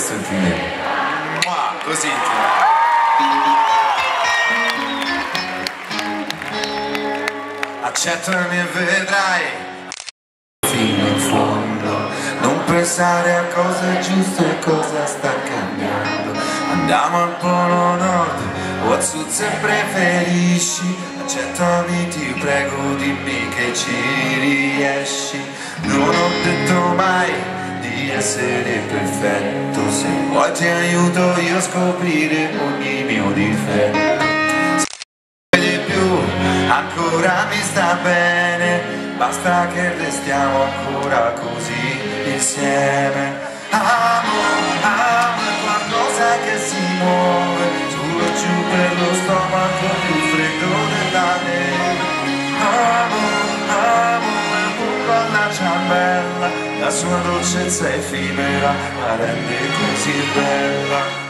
questo è il primo. Così. Accettami e vedrai fino in fondo, non pensare a cosa è giusto e cosa sta cambiando. Andiamo al polo nord o al sud se preferisci. Accettami, ti prego, dimmi che ci riesci. Non ho detto mai di essere perfetto, se vuoi ti aiuto io a scoprire ogni mio difetto. Ancora mi sta bene, basta che restiamo ancora così insieme. Amo è qualcosa che si muove, su e giù per lo stomaco più freddo della neve. Amo è un po' alla ciambella, la sua dolcezza effimera la rende così bella.